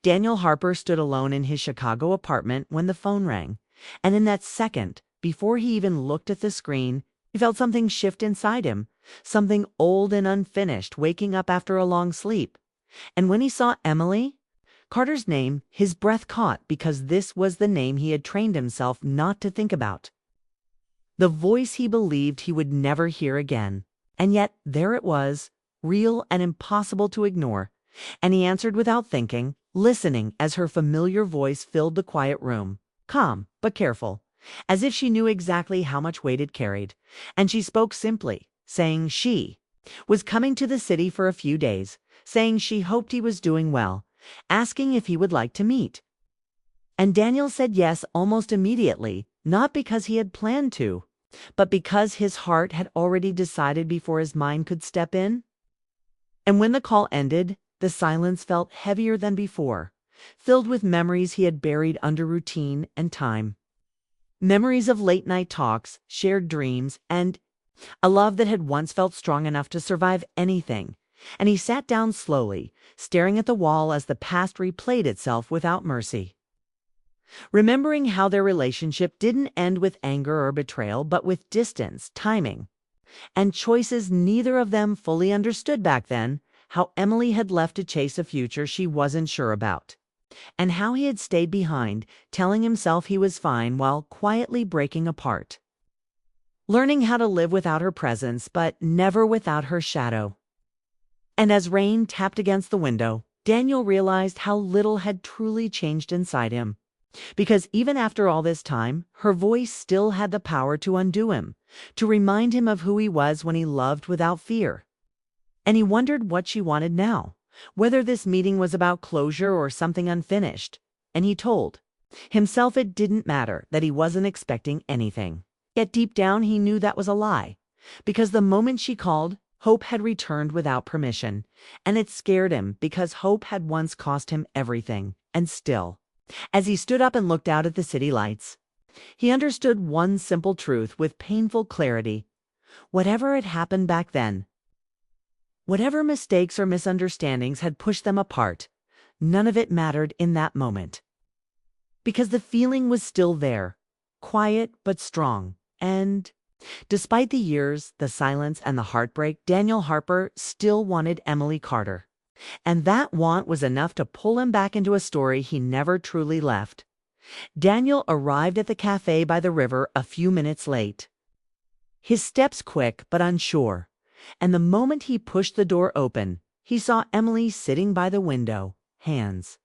Daniel Harper stood alone in his Chicago apartment when the phone rang, and in that second, before he even looked at the screen, he felt something shift inside him, something old and unfinished waking up after a long sleep. And when he saw Emily, Carter's name, his breath caught because this was the name he had trained himself not to think about. The voice he believed he would never hear again. And yet there it was, real and impossible to ignore. And he answered without thinking, listening as her familiar voice filled the quiet room, calm but careful, as if she knew exactly how much weight it carried. And she spoke simply, saying she was coming to the city for a few days, saying she hoped he was doing well, asking if he would like to meet. And Daniel said yes almost immediately, not because he had planned to, but because his heart had already decided before his mind could step in. And when the call ended, the silence felt heavier than before, filled with memories he had buried under routine and time. Memories of late-night talks, shared dreams, and a love that had once felt strong enough to survive anything. And he sat down slowly, staring at the wall as the past replayed itself without mercy. Remembering how their relationship didn't end with anger or betrayal, but with distance, timing, and choices neither of them fully understood back then, how Emily had left to chase a future she wasn't sure about, and how he had stayed behind, telling himself he was fine while quietly breaking apart. Learning how to live without her presence, but never without her shadow. And as rain tapped against the window, Daniel realized how little had truly changed inside him. Because even after all this time, her voice still had the power to undo him, to remind him of who he was when he loved without fear. And he wondered what she wanted now, whether this meeting was about closure or something unfinished. And he told himself it didn't matter, that he wasn't expecting anything. Yet deep down he knew that was a lie, because the moment she called, hope had returned without permission, and it scared him because hope had once cost him everything. And still, as he stood up and looked out at the city lights, he understood one simple truth with painful clarity. Whatever had happened back then, whatever mistakes or misunderstandings had pushed them apart, none of it mattered in that moment. Because the feeling was still there, quiet but strong, and despite the years, the silence, and the heartbreak, Daniel Harper still wanted Emily Carter. And that want was enough to pull him back into a story he never truly left. Daniel arrived at the cafe by the river a few minutes late. His steps quick but unsure, and the moment he pushed the door open, he saw Emily sitting by the window, hands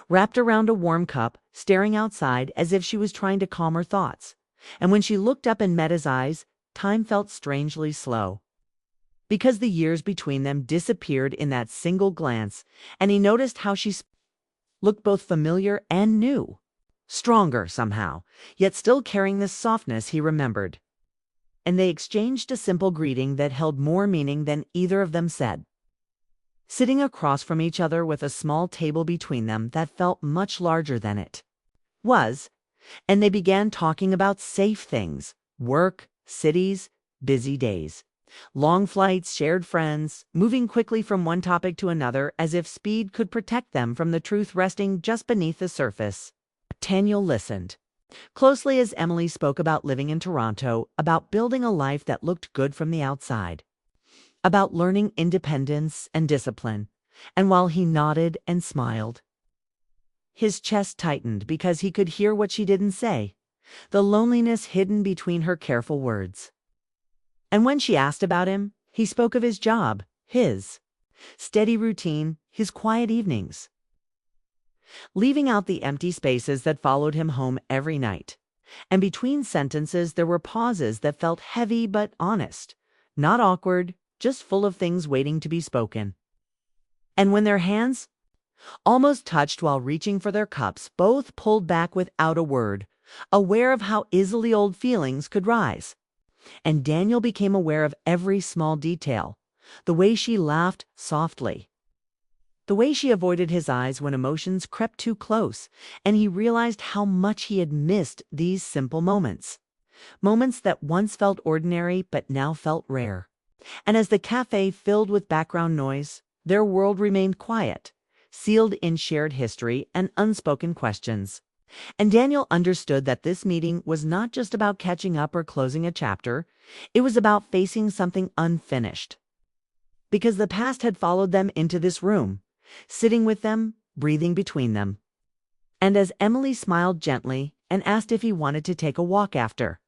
wrapped around a warm cup, staring outside as if she was trying to calm her thoughts. And when she looked up and met his eyes, time felt strangely slow. Because the years between them disappeared in that single glance, and he noticed how she looked both familiar and new, stronger somehow, yet still carrying the softness he remembered. And they exchanged a simple greeting that held more meaning than either of them said. Sitting across from each other with a small table between them that felt much larger than it was, and they began talking about safe things, work, cities, busy days. Long flights, shared friends, moving quickly from one topic to another as if speed could protect them from the truth resting just beneath the surface. Daniel listened closely as Emily spoke about living in Toronto, about building a life that looked good from the outside, about learning independence and discipline. And while he nodded and smiled, his chest tightened because he could hear what she didn't say, the loneliness hidden between her careful words. And when she asked about him, he spoke of his job, his steady routine, his quiet evenings, leaving out the empty spaces that followed him home every night. And between sentences there were pauses that felt heavy but honest, not awkward, just full of things waiting to be spoken. And when their hands almost touched while reaching for their cups, both pulled back without a word, aware of how easily old feelings could rise. And Daniel became aware of every small detail, the way she laughed softly, the way she avoided his eyes when emotions crept too close, and he realized how much he had missed these simple moments, moments that once felt ordinary but now felt rare. And as the cafe filled with background noise, their world remained quiet, sealed in shared history and unspoken questions. And Daniel understood that this meeting was not just about catching up or closing a chapter, it was about facing something unfinished. Because the past had followed them into this room, sitting with them, breathing between them. And as Emily smiled gently and asked if he wanted to take a walk after,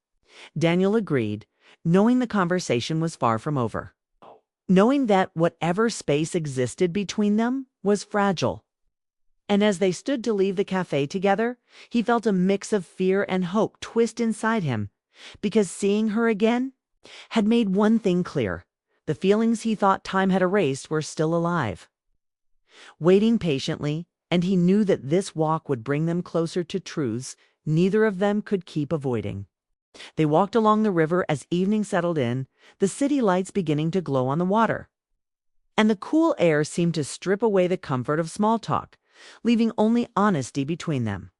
Daniel agreed, knowing the conversation was far from over. Knowing that whatever space existed between them was fragile. And as they stood to leave the cafe together, he felt a mix of fear and hope twist inside him, because seeing her again had made one thing clear: the feelings he thought time had erased were still alive. Waiting patiently, and he knew that this walk would bring them closer to truths neither of them could keep avoiding. They walked along the river as evening settled in, the city lights beginning to glow on the water. And the cool air seemed to strip away the comfort of small talk, leaving only honesty between them.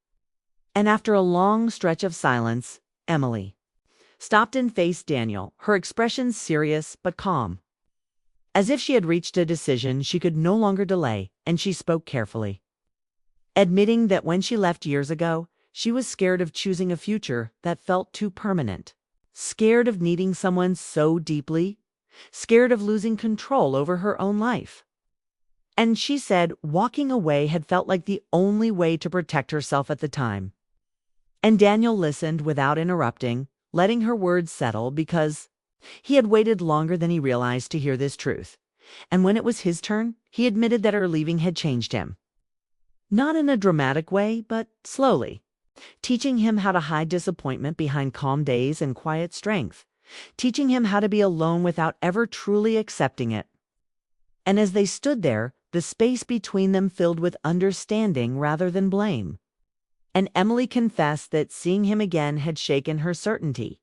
And after a long stretch of silence, Emily stopped and faced Daniel, her expression serious but calm. As if she had reached a decision she could no longer delay, and she spoke carefully, admitting that when she left years ago, she was scared of choosing a future that felt too permanent, scared of needing someone so deeply, scared of losing control over her own life. And she said walking away had felt like the only way to protect herself at the time. And Daniel listened without interrupting, letting her words settle, because he had waited longer than he realized to hear this truth. And when it was his turn, he admitted that her leaving had changed him. Not in a dramatic way, but slowly, teaching him how to hide disappointment behind calm days and quiet strength, teaching him how to be alone without ever truly accepting it. And as they stood there, the space between them filled with understanding rather than blame. And Emily confessed that seeing him again had shaken her certainty,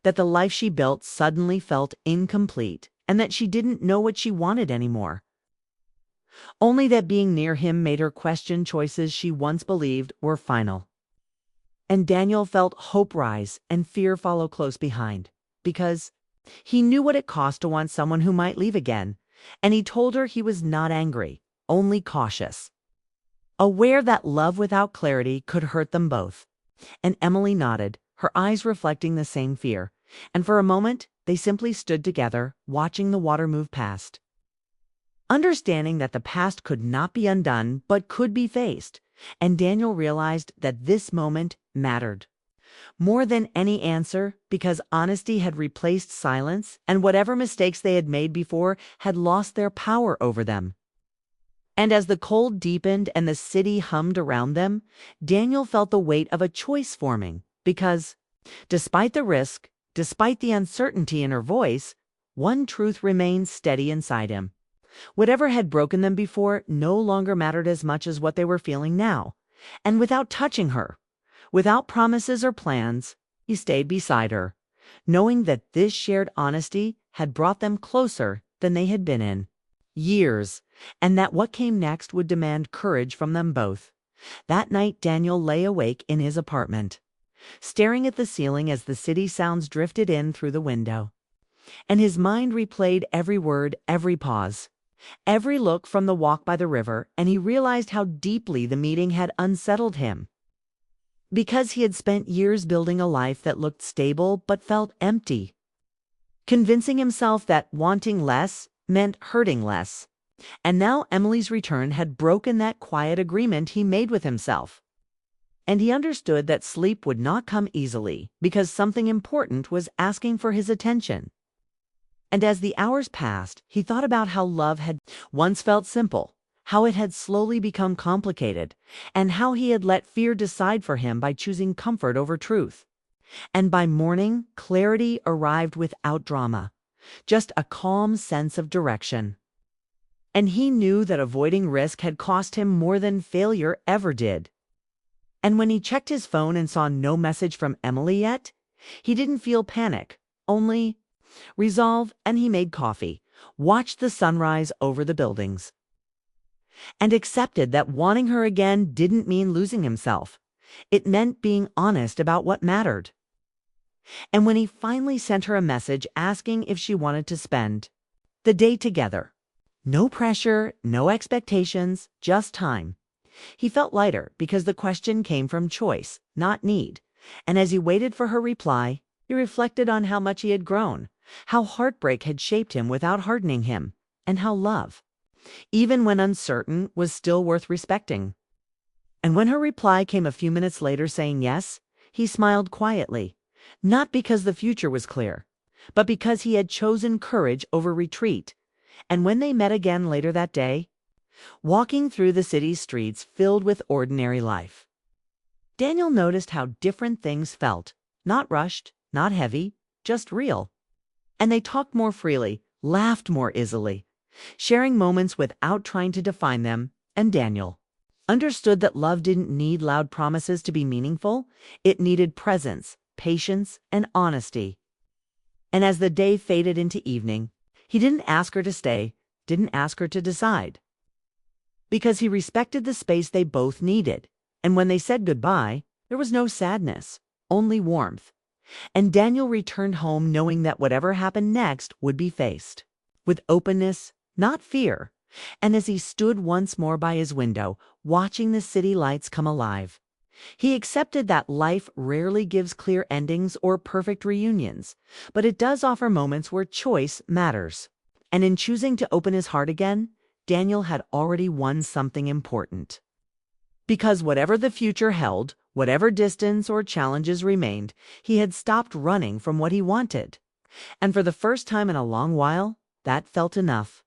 that the life she built suddenly felt incomplete, and that she didn't know what she wanted anymore. Only that being near him made her question choices she once believed were final. And Daniel felt hope rise and fear follow close behind, because he knew what it cost to want someone who might leave again, and he told her he was not angry, only cautious, aware that love without clarity could hurt them both. And Emily nodded, her eyes reflecting the same fear, and for a moment they simply stood together, watching the water move past. Understanding that the past could not be undone but could be faced, and Daniel realized that this moment mattered more than any answer, because honesty had replaced silence, and whatever mistakes they had made before had lost their power over them. And as the cold deepened and the city hummed around them, Daniel felt the weight of a choice forming, because, despite the risk, despite the uncertainty in her voice, one truth remained steady inside him. Whatever had broken them before no longer mattered as much as what they were feeling now. And without touching her, without promises or plans, he stayed beside her, knowing that this shared honesty had brought them closer than they had been in years, and that what came next would demand courage from them both. That night Daniel lay awake in his apartment, staring at the ceiling as the city sounds drifted in through the window. And his mind replayed every word, every pause, every look from the walk by the river, and he realized how deeply the meeting had unsettled him. Because he had spent years building a life that looked stable but felt empty, convincing himself that wanting less meant hurting less. And now Emily's return had broken that quiet agreement he made with himself. And he understood that sleep would not come easily, because something important was asking for his attention. And as the hours passed, he thought about how love had once felt simple, how it had slowly become complicated, and how he had let fear decide for him by choosing comfort over truth. And by morning, clarity arrived without drama, just a calm sense of direction. And he knew that avoiding risk had cost him more than failure ever did. And when he checked his phone and saw no message from Emily yet, he didn't feel panic, only resolve, and he made coffee, watched the sunrise over the buildings, and accepted that wanting her again didn't mean losing himself. It meant being honest about what mattered. And when he finally sent her a message asking if she wanted to spend the day together, No pressure, no expectations, just time. He felt lighter because the question came from choice, not need. And as he waited for her reply, he reflected on how much he had grown, how heartbreak had shaped him without hardening him, and how love, even when uncertain, was still worth respecting. And when her reply came a few minutes later saying yes, he smiled quietly, not because the future was clear, but because he had chosen courage over retreat. And when they met again later that day, walking through the city's streets filled with ordinary life, Daniel noticed how different things felt, not rushed, not heavy, just real. And they talked more freely, laughed more easily, sharing moments without trying to define them, and Daniel understood that love didn't need loud promises to be meaningful. It needed presence, patience, and honesty. And as the day faded into evening, he didn't ask her to stay, didn't ask her to decide, because he respected the space they both needed. And when they said goodbye, there was no sadness, only warmth. And Daniel returned home knowing that whatever happened next would be faced with openness, not fear. And as he stood once more by his window, watching the city lights come alive, he accepted that life rarely gives clear endings or perfect reunions, but it does offer moments where choice matters. And in choosing to open his heart again, Daniel had already won something important. Because whatever the future held, whatever distance or challenges remained, he had stopped running from what he wanted. And for the first time in a long while, that felt enough.